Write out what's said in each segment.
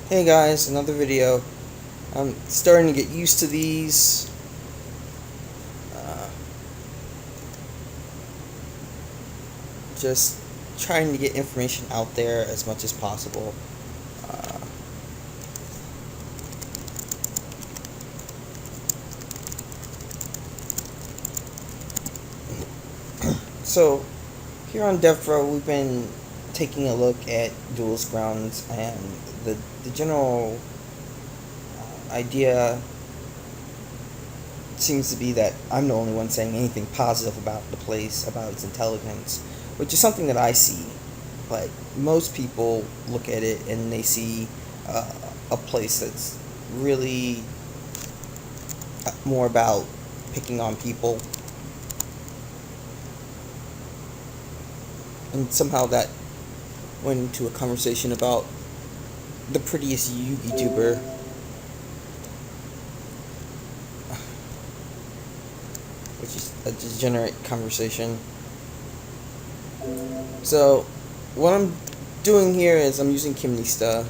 Hey guys, another video. I'm starting to get used to these. Uh, just trying to get information out there as much as possible. Uh, so, here on DevPro, we've been taking a look at duelist grounds, and the general idea seems to be that I'm the only one saying anything positive about the place, about its intelligence, which is something that I see. But most people look at it and they see a place that's really more about picking on people, and somehow that went into a conversation about the prettiest YouTuber, which is a degenerate conversation. So, what I'm doing here is I'm using Kimnista.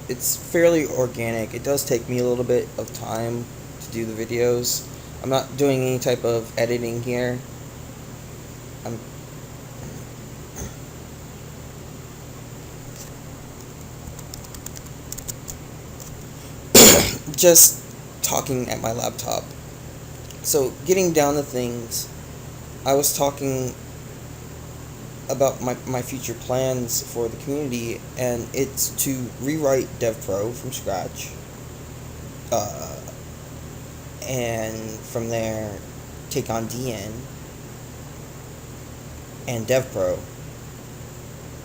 It's fairly organic. It does take me a little bit of time to do the videos. I'm not doing any type of editing here. I'm just talking at my laptop. So, getting down to things, I was talking about my future plans for the community, and it's to rewrite DevPro from scratch, and from there take on DN and DevPro.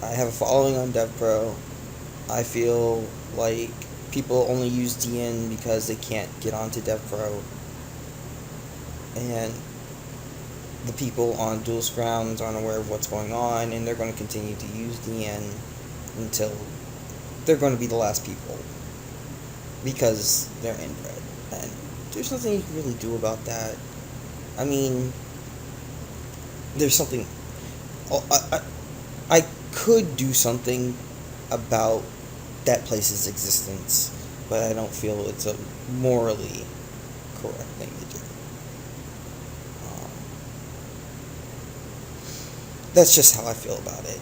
I have a following on DevPro. I feel like people only use DN because they can't get onto DevPro, and the people on duelist grounds aren't aware of what's going on, and they're going to continue to use DN until they're going to be the last people because they're inbred, and there's nothing you can really do about that. I mean, there's something. I could do something about that place's existence, but I don't feel it's a morally correct thing to do. That's just how I feel about it.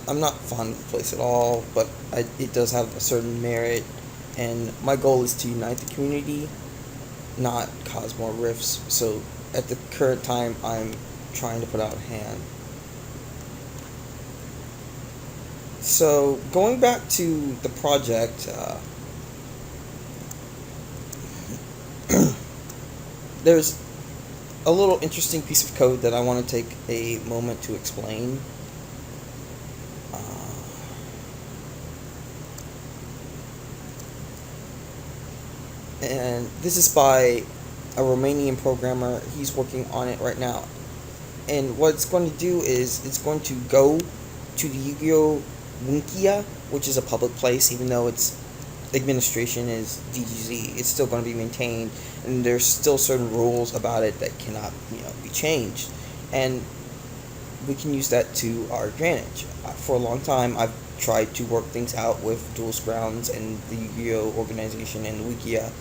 I'm not fond of the place at all, but it does have a certain merit, and my goal is to unite the community, not cause more rifts. So at the current time, I'm trying to put out a hand. So going back to the project, there's a little interesting piece of code that I want to take a moment to explain. And this is by a Romanian programmer. He's working on it right now. And what it's going to do is it's going to go to the Yu-Gi-Oh! Wikia, which is a public place, even though its administration is DGZ, it's still going to be maintained, and there's still certain rules about it that cannot, be changed. And we can use that to our advantage. For a long time, I've tried to work things out with Duelist Grounds and the Yu-Gi-Oh! Organization and Wikia,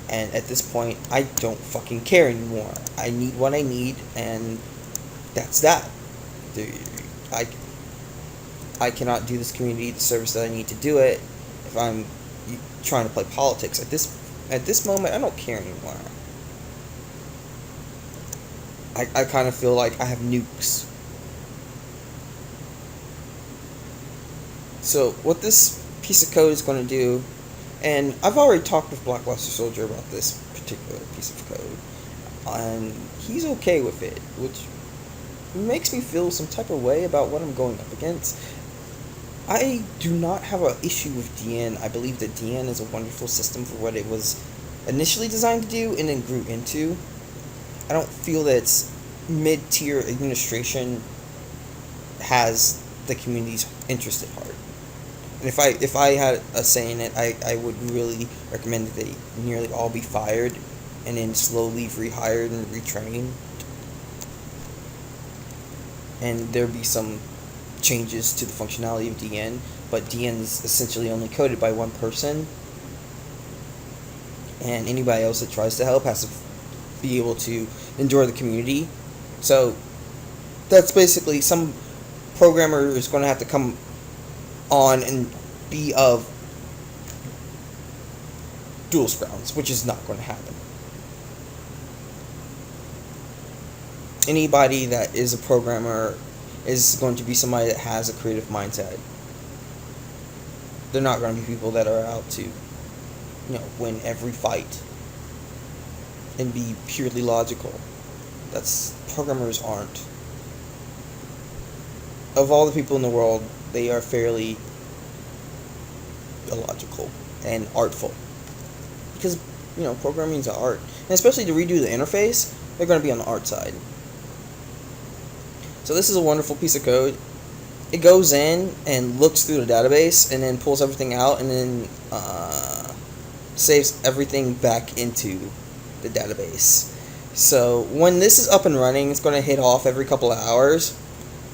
and at this point, I don't fucking care anymore. I need what I need, and that's that. I cannot do this community the service that I need to do it if I'm trying to play politics. At this moment, I don't care anymore. I kind of feel like I have nukes. So what this piece of code is going to do, and I've already talked with Blackluster Soldier about this particular piece of code, and he's okay with it, which makes me feel some type of way about what I'm going up against. I do not have an issue with DN. I believe that DN is a wonderful system for what it was initially designed to do and then grew into. I don't feel that its mid-tier administration has the community's interest at heart. And if I had a say in it, I would really recommend that they nearly all be fired and then slowly rehired and retrained. And there be some changes to the functionality of DN, but DN is essentially only coded by one person, and anybody else that tries to help has to be able to endure the community. So that's basically, some programmer is going to have to come on and be of dual grounds, which is not going to happen. Anybody that is a programmer is going to be somebody that has a creative mindset. They're not going to be people that are out to, win every fight and be purely logical. Programmers aren't. Of all the people in the world, they are fairly illogical and artful. Because, programming is art. And especially to redo the interface, they're going to be on the art side. So this is a wonderful piece of code. It goes in and looks through the database and then pulls everything out and then saves everything back into the database. So when this is up and running, it's going to hit off every couple of hours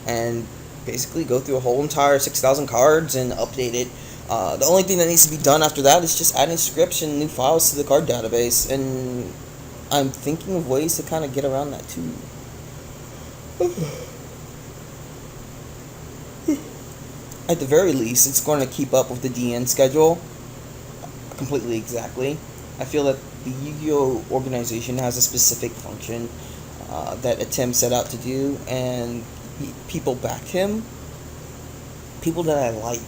and basically go through a whole entire 6,000 cards and update it. The only thing that needs to be done after that is just adding scripts and new files to the card database, and I'm thinking of ways to kind of get around that too. At the very least, it's going to keep up with the DN schedule completely exactly. I feel that the Yu-Gi-Oh! Organization has a specific function that Atem set out to do, and people back him. People that I like.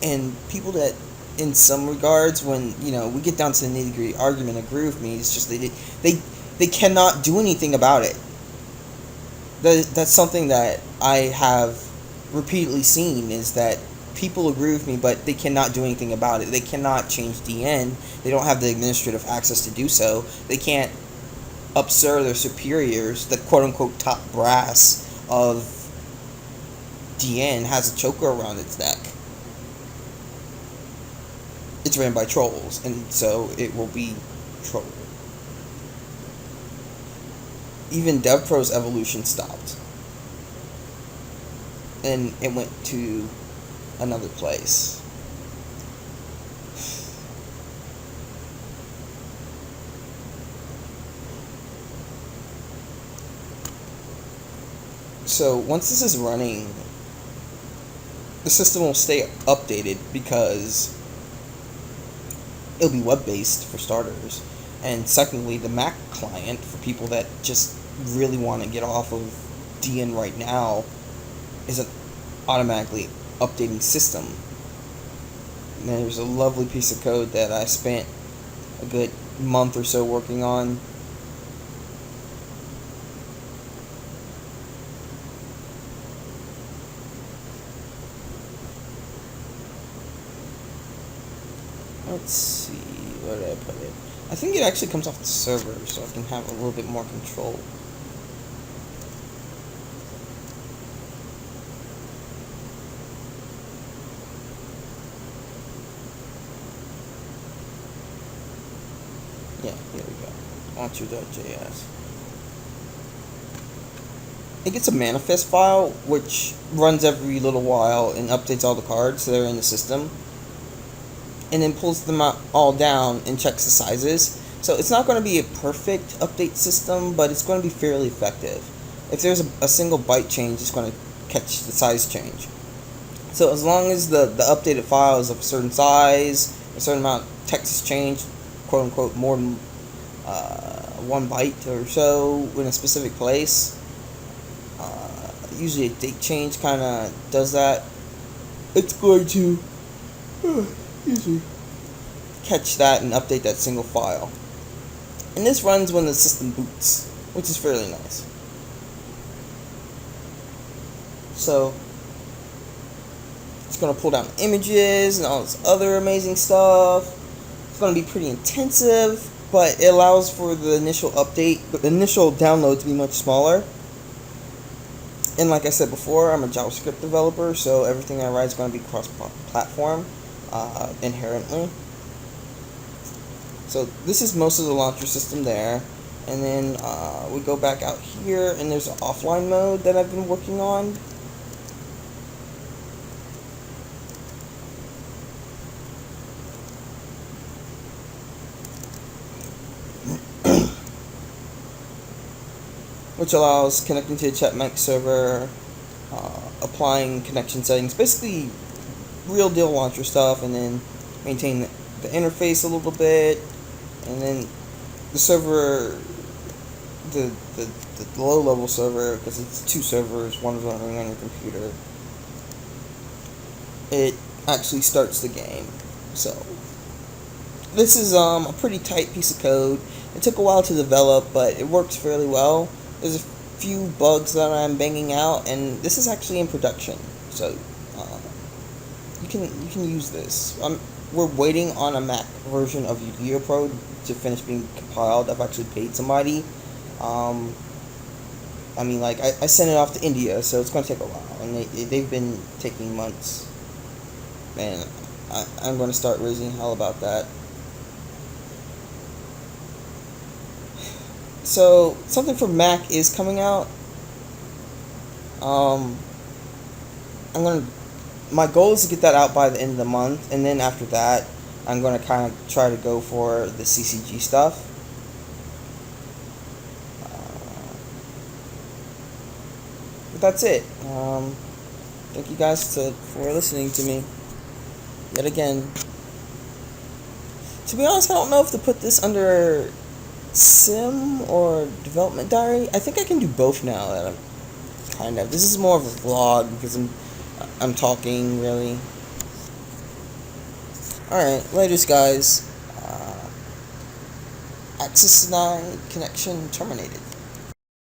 And people that, in some regards, when, we get down to the nitty-gritty argument, agree with me, it's just they cannot do anything about it. That's something that I have repeatedly seen, is that people agree with me, but they cannot do anything about it. They cannot change DN. They don't have the administrative access to do so. They can't upsell their superiors. The quote-unquote top brass of DN has a choker around its neck. It's ran by trolls, and so it will be troll. Even DevPro's evolution stopped. And it went to another place. So once this is running, the system will stay updated because it'll be web-based for starters. And secondly, the Mac client, for people that just really want to get off of DN right now, is an automatically updating system. And there's a lovely piece of code that I spent a good month or so working on. Let's see, where did I put it? I think it actually comes off the server, so I can have a little bit more control. Yeah, here we go. Launcher.js. It gets a manifest file, which runs every little while and updates all the cards that are in the system, and then pulls them all down and checks the sizes. So it's not going to be a perfect update system, but it's going to be fairly effective. If there's a single byte change, it's going to catch the size change. So as long as the updated file is of a certain size, a certain amount of text is changed, quote unquote, more than 1 byte or so in a specific place, usually a date change kind of does that, it's going to catch that and update that single file. And this runs when the system boots, which is fairly nice. So it's going to pull down images and all this other amazing stuff. It's going to be pretty intensive, but it allows for the initial update, the initial download to be much smaller. And like I said before, I'm a JavaScript developer, so everything I write is going to be cross-platform inherently. So this is most of the launcher system there. And then we go back out here, and there's an offline mode that I've been working on. which allows connecting to the Chatmec server, applying connection settings, basically real deal launcher stuff, and then maintain the interface a little bit, and then the server, the low level server, because it's two servers, one is running on your computer, it actually starts the game. So this is a pretty tight piece of code. It took a while to develop, but it works fairly well. There's a few bugs that I'm banging out, and this is actually in production, so you can use this. We're waiting on a Mac version of YGOPro to finish being compiled. I've actually paid somebody. I mean, like, I sent it off to India, so it's going to take a while, and they've been taking months. Man, I'm going to start raising hell about that. So, something for Mac is coming out. My goal is to get that out by the end of the month, and then after that, I'm going to kind of try to go for the CCG stuff. But that's it. Thank you guys for listening to me yet again. To be honest, I don't know if to put this under sim or development diary. I think I can do both now that I'm kind of. This is more of a vlog because I'm talking really. Alright, laters guys. Access denied, connection terminated.